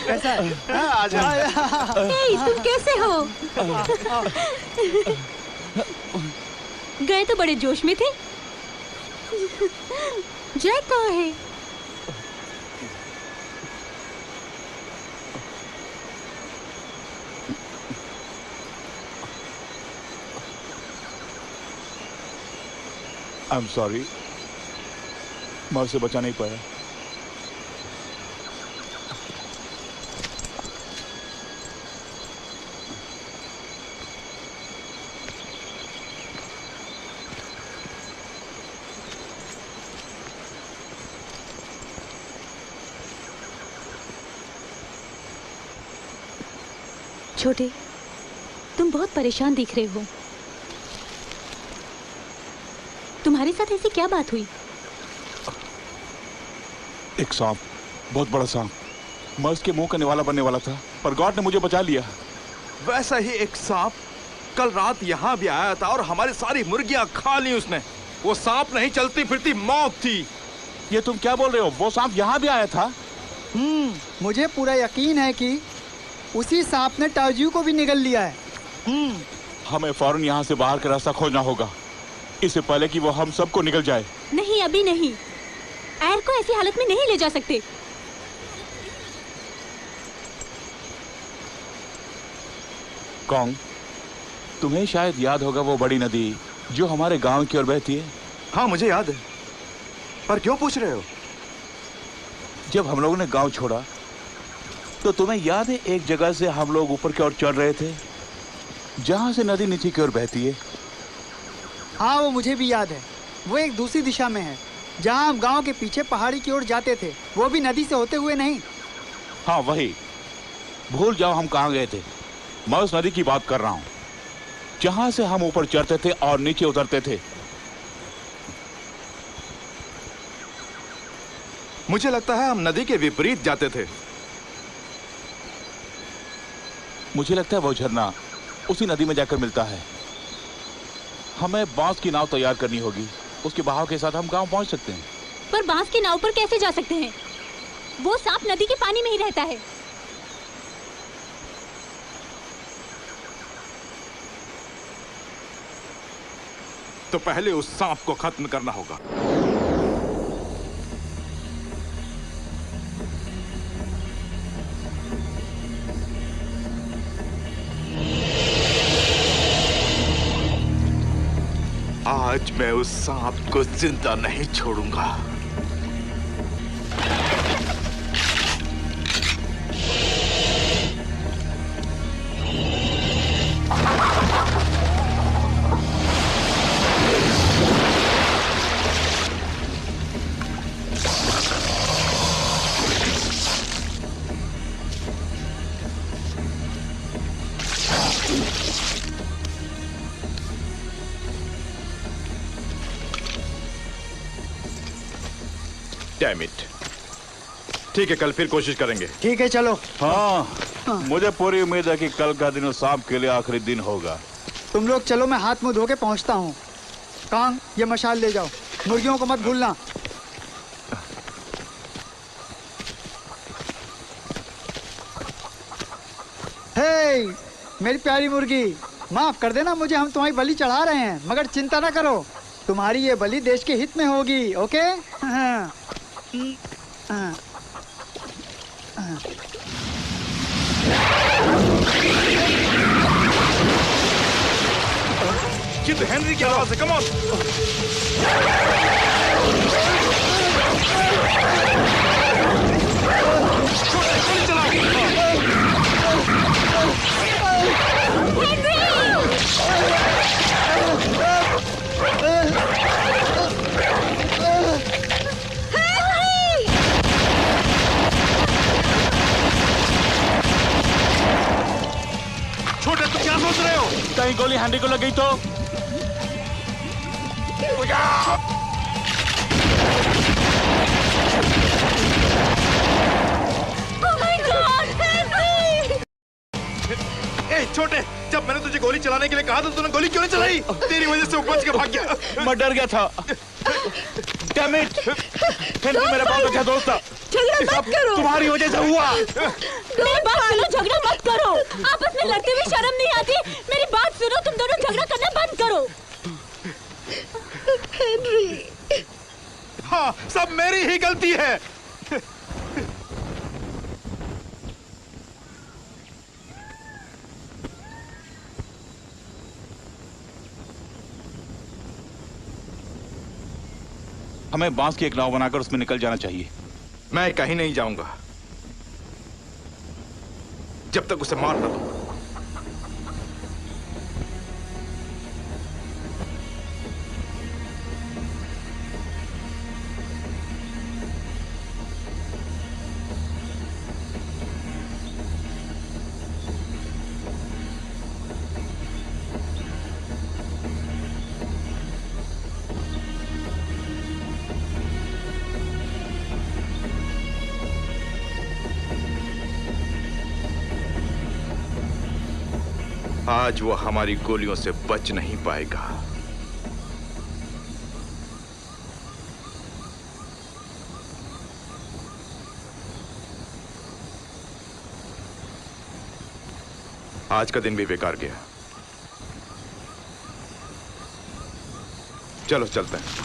कैसा है? आजा। तुम कैसे हो? गए तो बड़े जोश में थे। जैक कहाँ है? आई एम सॉरी, मैं उसे बचा नहीं पाया। छोटे, तुम बहुत परेशान दिख रहे हो। तुम्हारे साथ ऐसी क्या बात हुई? एक सांप, बहुत बड़ा सांप, मैं उसके मुंह का निवाला बनने वाला था, पर गॉड ने मुझे बचा लिया। वैसा ही एक सांप कल रात यहाँ भी आया था और हमारी सारी मुर्गियां खा ली उसने। वो सांप नहीं, चलती फिरती मौत थी। ये तुम क्या बोल रहे हो? वो सांप यहाँ भी आया था? मुझे पूरा यकीन है कि उसी सांप ने ताजू को भी निगल लिया है। हमें फौरन यहाँ से बाहर का रास्ता खोजना होगा, इससे पहले कि वो हम सबको निगल जाए। नहीं, अभी नहीं। एर को ऐसी हालत में नहीं ले जा सकते। कॉन्ग, तुम्हें शायद याद होगा वो बड़ी नदी जो हमारे गांव की ओर बहती है। हाँ, मुझे याद है, पर क्यों पूछ रहे हो? जब हम लोगों ने गांव छोड़ा तो तुम्हें याद है एक जगह से हम लोग ऊपर की ओर चढ़ रहे थे जहां से नदी नीचे की ओर बहती है। हाँ, वो मुझे भी याद है। वो एक दूसरी दिशा में है जहाँ हम गांव के पीछे पहाड़ी की ओर जाते थे, वो भी नदी से होते हुए नहीं। हाँ वही। भूल जाओ हम कहाँ गए थे। मैं उस नदी की बात कर रहा हूँ जहां से हम ऊपर चढ़ते थे और नीचे उतरते थे। मुझे लगता है हम नदी के विपरीत जाते थे। मुझे लगता है वो झरना उसी नदी में जाकर मिलता है। हमें बांस की नाव तैयार करनी होगी, उसके बहाव के साथ हम गांव पहुंच सकते हैं। पर बांस की नाव पर कैसे जा सकते हैं? वो सांप नदी के पानी में ही रहता है। तो पहले उस सांप को खत्म करना होगा। आज मैं उस सांप को जिंदा नहीं छोड़ूंगा। Damn it. ठीक है, कल फिर कोशिश करेंगे। ठीक है, चलो। हाँ, मुझे पूरी उम्मीद है कि कल का दिन उस सांप के लिए आखिरी दिन होगा। तुम लोग चलो, मैं हाथ मुंह धो के पहुंचता हूँ। कांग, ये मशाल ले जाओ, मुर्गियों को मत भूलना। हे, मेरी प्यारी मुर्गी, माफ कर देना मुझे, हम तुम्हारी बलि चढ़ा रहे हैं, मगर चिंता ना करो, तुम्हारी ये बलि देश के हित में होगी। ओके? हाँ। ये तो हेनरी की आवाज है। Come on. गोली चलाओ। छोटे, तुम क्या सोच रहे हो? कहीं गोली हैंडी को लग गई तो? ए छोटे, जब मैंने तुझे गोली चलाने के लिए कहा था, तूने गोली क्यों नहीं चलाई? तेरी वजह से वो बच के भाग गया। मैं डर गया था। Damn it! हेनरी मेरा बहुत अच्छा दोस्त था। झगड़ा मत करो। तुम्हारी वजह से हुआ। मेरी बात सुनो, झगड़ा मत करो। आपस में लड़ते हुए शर्म नहीं आती? मेरी बात सुनो, तुम दोनों झगड़ा करना बंद करो। हेनरी, हाँ, सब मेरी ही गलती है। हमें बांस की एक नाव बनाकर उसमें निकल जाना चाहिए। मैं कहीं नहीं जाऊंगा जब तक उसे मार न दूं। आज वो हमारी गोलियों से बच नहीं पाएगा। आज का दिन भी बेकार गया। चलो चलते हैं।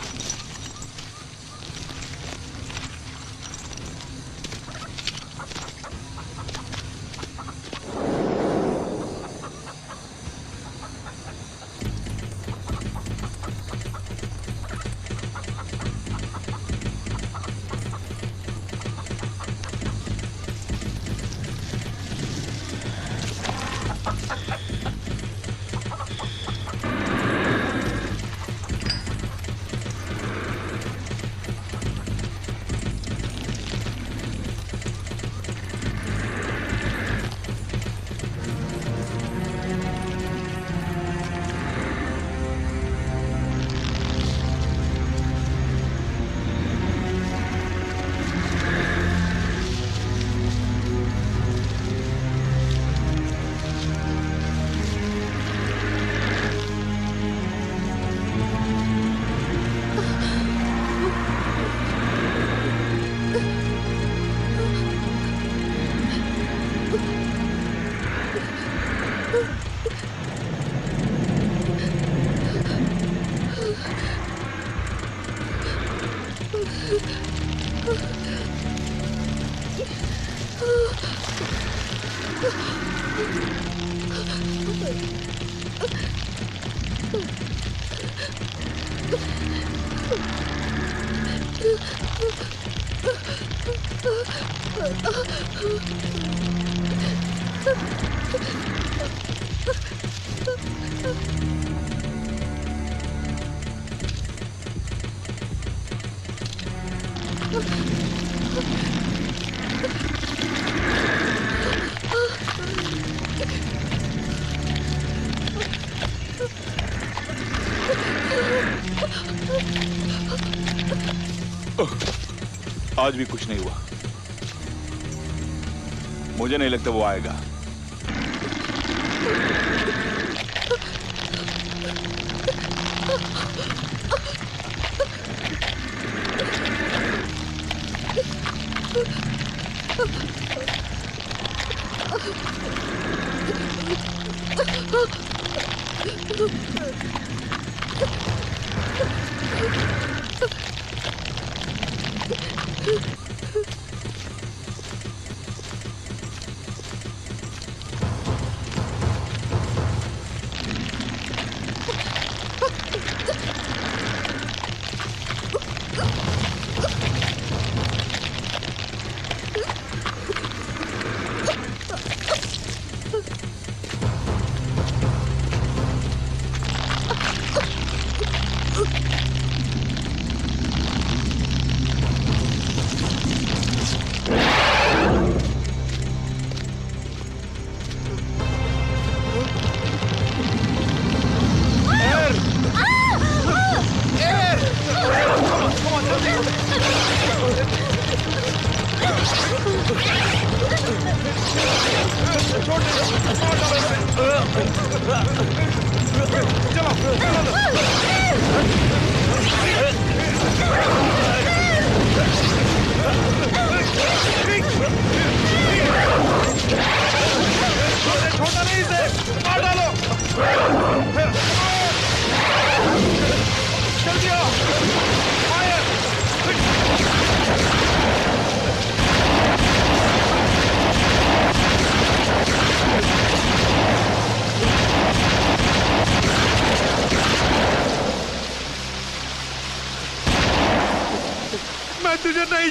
आज भी कुछ नहीं हुआ। मुझे नहीं लगता वो आएगा।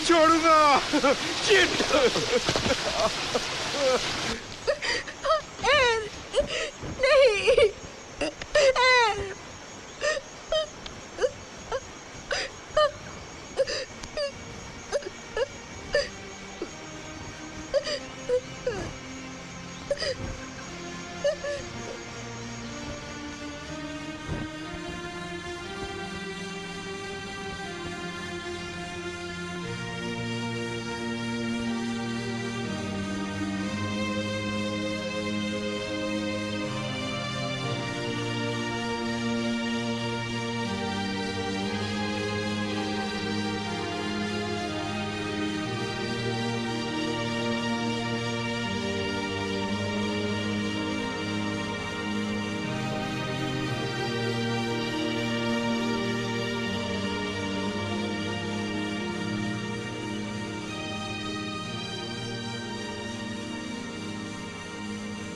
छोड़ूंगा। शिट। नहीं।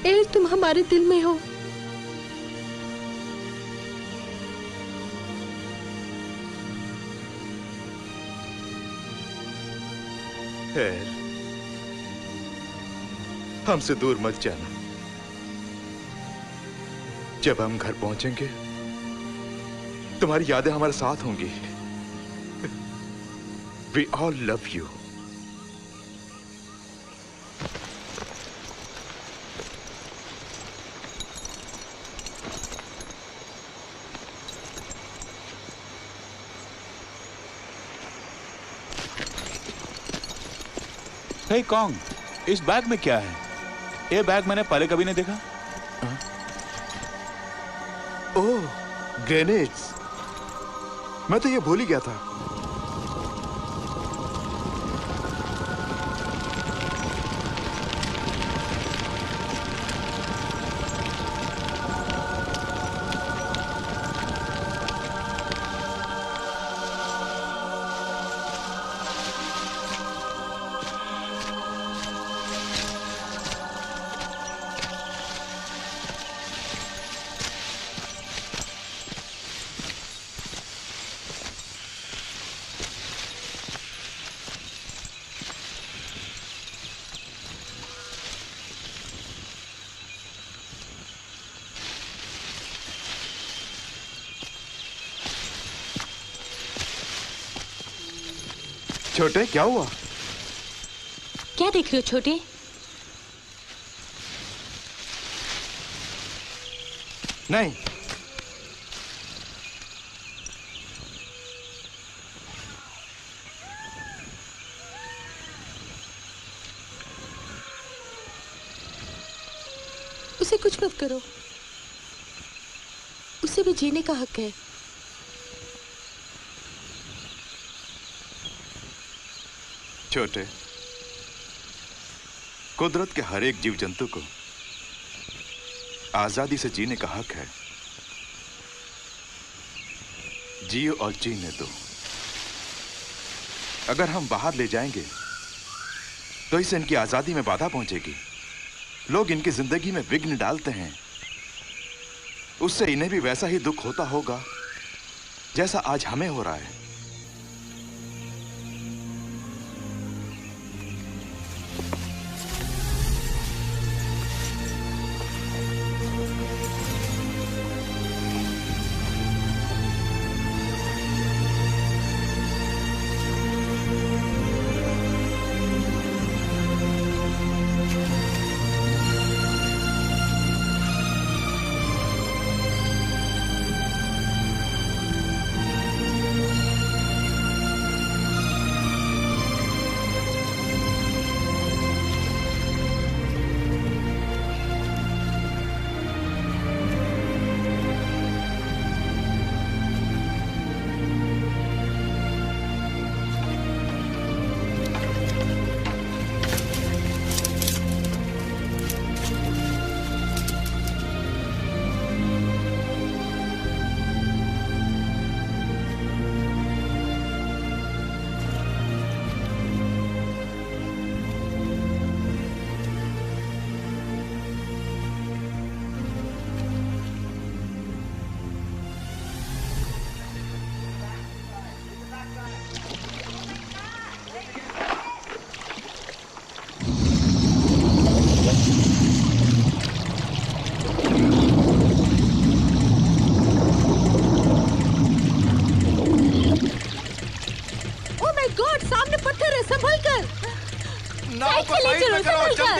एल, तुम हमारे दिल में हो। खैर, हमसे दूर मत जाना। जब हम घर पहुंचेंगे तुम्हारी यादें हमारे साथ होंगी। We all love you. Hey Kong, इस बैग में क्या है? ये बैग मैंने पहले कभी नहीं देखा। ओह, ग्रेनेड्स। मैं तो ये भूल ही गया था। छोटे, क्या हुआ? क्या देख रहे हो छोटे? नहीं, उसे कुछ मत करो। उसे भी जीने का हक है। छोटे, कुदरत के हर एक जीव जंतु को आजादी से जीने का हक है। जियो और जीने दो। अगर हम बाहर ले जाएंगे तो इससे इनकी आजादी में बाधा पहुंचेगी। लोग इनकी जिंदगी में विघ्न डालते हैं। उससे इन्हें भी वैसा ही दुख होता होगा जैसा आज हमें हो रहा है।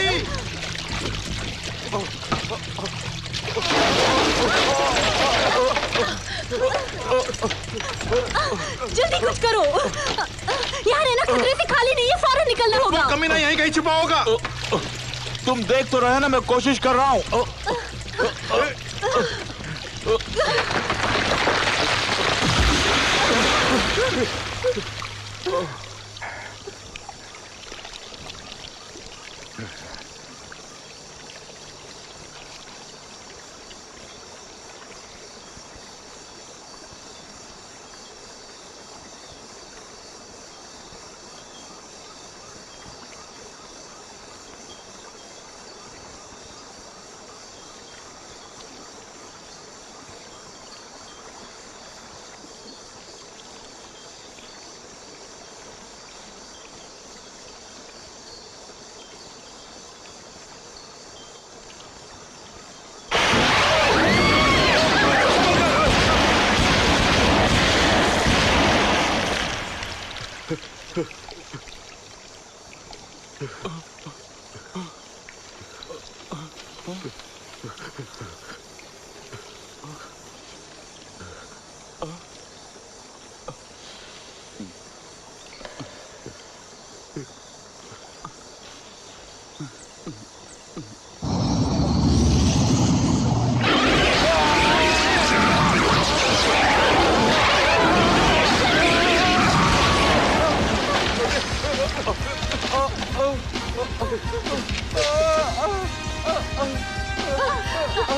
जल्दी। जल्दी कुछ करो। यहाँ रहना खतरे से खाली नहीं है, फौरन निकलना होगा। कमीना यहीं कहीं छुपा होगा। तुम देख तो रहे ना, मैं कोशिश कर रहा हूँ।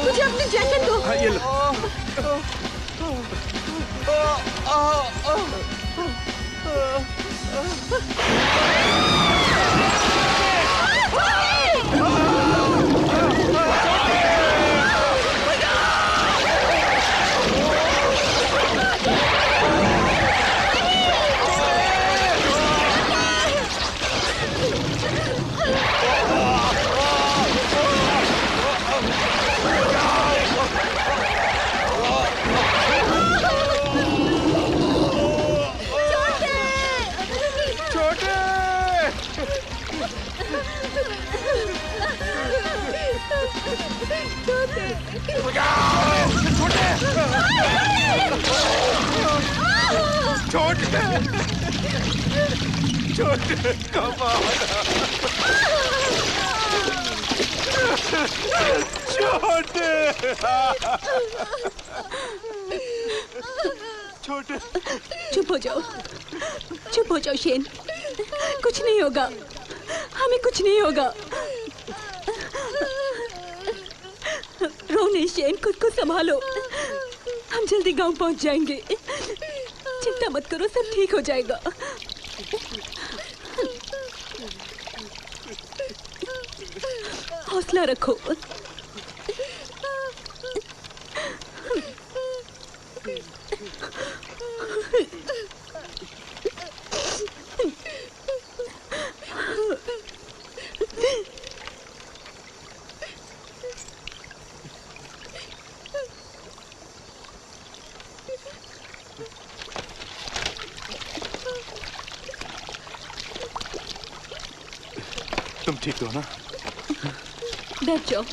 मुझे अपनी जैकेट दो। हाँ, ये लो। छोटे कमाल। छोटे छोटे चुप हो जाओ, चुप हो जाओ शेन। कुछ नहीं होगा, हमें कुछ नहीं होगा। रो नहीं शेन, खुद को संभालो। हम जल्दी गांव पहुंच जाएंगे। चिंता मत करो, सब ठीक हो जाएगा। हौसला रखो। तुम ठीक हो ना? बैठ जाओ।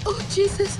Oh, Jesus.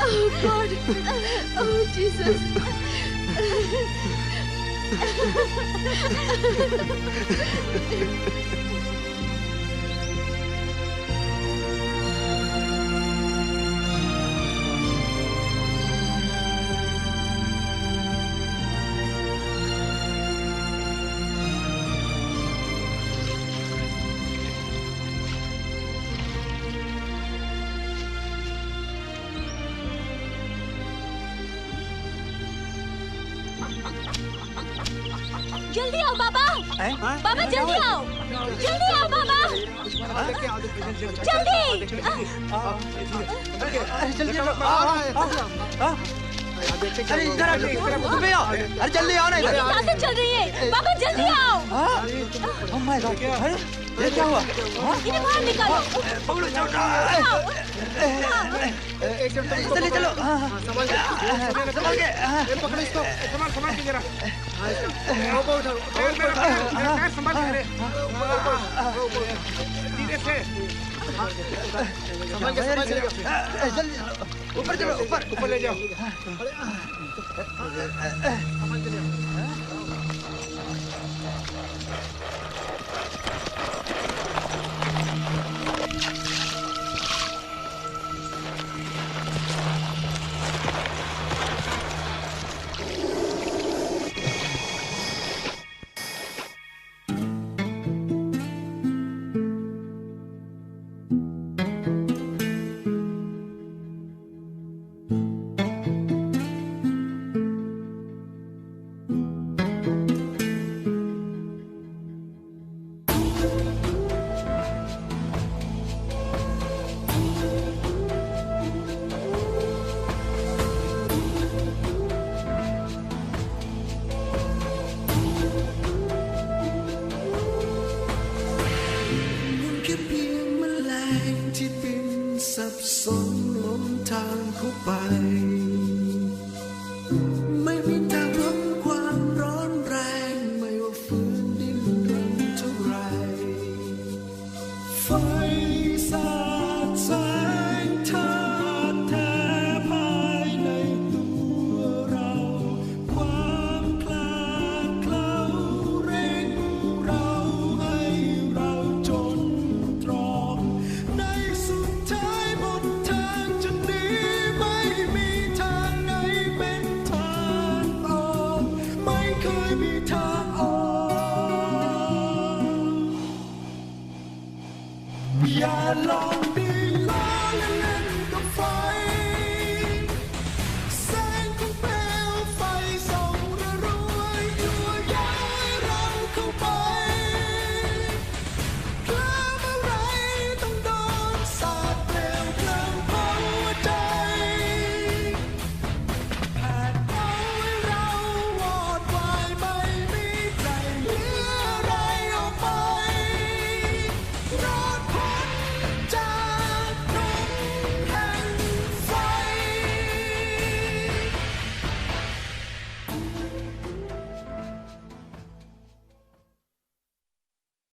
Oh, God. Oh, Jesus. जल्दी आओ बाबा। बाबा जल्दी आओ, जल्दी आओ बाबा, जल्दी। अरे इधर आ, तुम्हें आओ, अरे जल्दी आओ ना इधर। सांसें चल रही है, बाबा जल्दी आओ। ओह माय गॉड, अरे ये क्या हुआ? इन्हें बाहर निकालो। पकड़ो छोटा। चलिए चलो। संभाल के। पकड़ो इसको, संभाल के जरा। संभाल के धीरे से। संभाल के। जल्दी ऊपर चलो, ऊपर ले जाओ।